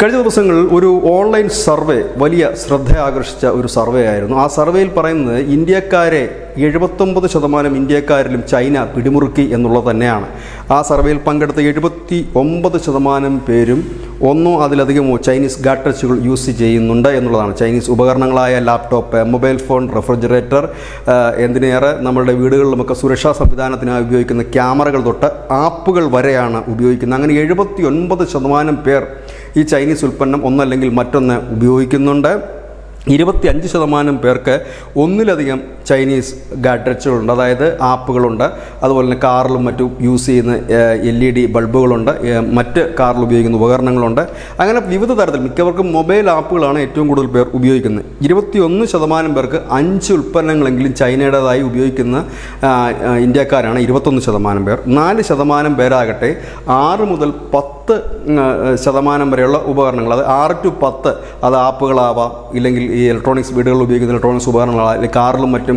കഴിഞ്ഞ ദിവസങ്ങളിൽ ഒരു ഓൺലൈൻ സർവേ വലിയ ശ്രദ്ധ ആകർഷിച്ച ഒരു സർവേ ആയിരുന്നു. ആ സർവേയിൽ പറയുന്നത് ഇന്ത്യക്കാരെ 79% ഇന്ത്യക്കാരിലും ചൈന പിടിമുറുക്കി എന്നുള്ളത് തന്നെയാണ്. ആ സർവേയിൽ പങ്കെടുത്ത 79% പേരും ഒന്നോ അതിലധികമോ ചൈനീസ് ഗാഡ്ജറ്റുകൾ യൂസ് ചെയ്യുന്നുണ്ട് എന്നുള്ളതാണ്. ചൈനീസ് ഉപകരണങ്ങളായ ലാപ്ടോപ്പ്, മൊബൈൽ ഫോൺ, റെഫ്രിജറേറ്റർ, എന്തിനേറെ നമ്മളുടെ വീടുകളിലുമൊക്കെ സുരക്ഷാ സംവിധാനത്തിനായി ഉപയോഗിക്കുന്ന ക്യാമറകൾ തൊട്ട് ആപ്പുകൾ വരെയാണ് ഉപയോഗിക്കുന്നത്. അങ്ങനെ 79% പേർ ഈ ചൈനീസ് ഉൽപ്പന്നം ഒന്നല്ലെങ്കിൽ മറ്റൊന്ന് ഉപയോഗിക്കുന്നുണ്ട്. 25% പേർക്ക് ഒന്നിലധികം ചൈനീസ് ഗാഡ്ജറ്റുകളുണ്ട്, അതായത് ആപ്പുകളുണ്ട്. അതുപോലെ തന്നെ കാറിലും മറ്റും യൂസ് ചെയ്യുന്ന LED ബൾബുകളുണ്ട്, മറ്റ് കാറിൽ ഉപയോഗിക്കുന്ന ഉപകരണങ്ങളുണ്ട്. അങ്ങനെ വിവിധ തരത്തിൽ മിക്കവർക്കും മൊബൈൽ ആപ്പുകളാണ് ഏറ്റവും കൂടുതൽ പേർ ഉപയോഗിക്കുന്നത്. 21% പേർക്ക് 5 ഉൽപ്പന്നങ്ങളെങ്കിലും ചൈനയുടേതായി ഉപയോഗിക്കുന്ന ഇന്ത്യക്കാരാണ് 21% പേർ. 4% പേരാകട്ടെ 6 മുതൽ 10% വരെയുള്ള ഉപകരണങ്ങൾ, അത് 6 to 10 അത് ആപ്പുകളാവാം, ഇല്ലെങ്കിൽ ഈ ഇലക്ട്രോണിക്സ് വീടുകളിൽ ഉപയോഗിക്കുന്ന ഇലക്ട്രോണിക്സ് ഉപകരണങ്ങളാണ്, അല്ലെങ്കിൽ കാറിലും മറ്റും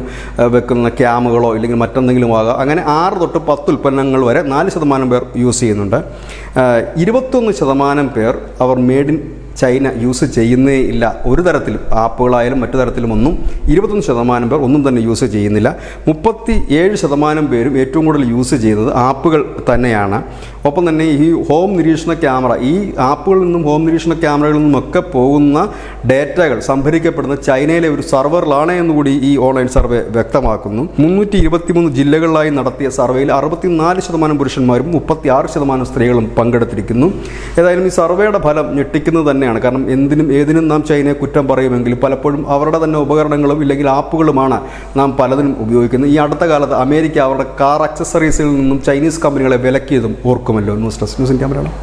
വെക്കുന്ന ക്യാമുകളോ ഇല്ലെങ്കിൽ മറ്റെന്തെങ്കിലും ആകാം. അങ്ങനെ 6 തൊട്ട് 10 ഉൽപ്പന്നങ്ങൾ വരെ 4% പേർ യൂസ് ചെയ്യുന്നുണ്ട്. 21% പേർ അവർ മെയ്ഡ് ഇൻ ചൈന യൂസ് ചെയ്യുന്നേ ഇല്ല. ഒരു തരത്തിലും ആപ്പുകളായാലും മറ്റു തരത്തിലും ഒന്നും 21% പേർ ഒന്നും തന്നെ യൂസ് ചെയ്യുന്നില്ല. 37% പേരും ഏറ്റവും കൂടുതൽ യൂസ് ചെയ്യുന്നത് ആപ്പുകൾ തന്നെയാണ്. ഒപ്പം തന്നെ ഈ ഹോം നിരീക്ഷണ ക്യാമറ, ഈ ആപ്പുകളിൽ നിന്നും ഹോം നിരീക്ഷണ ക്യാമറകളിൽ നിന്നുമൊക്കെ പോകുന്ന ഡേറ്റകൾ സംഭരിക്കപ്പെടുന്ന ചൈനയിലെ ഒരു സർവറിലാണ് എന്നുകൂടി ഈ ഓൺലൈൻ സർവേ വ്യക്തമാക്കുന്നു. 323 ജില്ലകളിലായി നടത്തിയ സർവേയിൽ 64% പുരുഷന്മാരും 36% സ്ത്രീകളും പങ്കെടുത്തിരിക്കുന്നു. ഏതായാലും ഈ സർവേയുടെ ഫലം ഞെട്ടിക്കുന്നത് തന്നെയാണ്. കാരണം എന്തിനും ഏതിനും നാം ചൈനയെ കുറ്റം പറയുമെങ്കിലും പലപ്പോഴും അവരുടെ തന്നെ ഉപകരണങ്ങളും ഇല്ലെങ്കിൽ ആപ്പുകളുമാണ് നാം പലതിനും ഉപയോഗിക്കുന്നത്. ഈ അടുത്ത കാലത്ത് അമേരിക്ക അവരുടെ കാർ അക്സസറീസിൽ നിന്നും ചൈനീസ് കമ്പനികളെ വിലക്കിയതും ഓർക്കുമല്ലോ. News desk, news India Malayalam.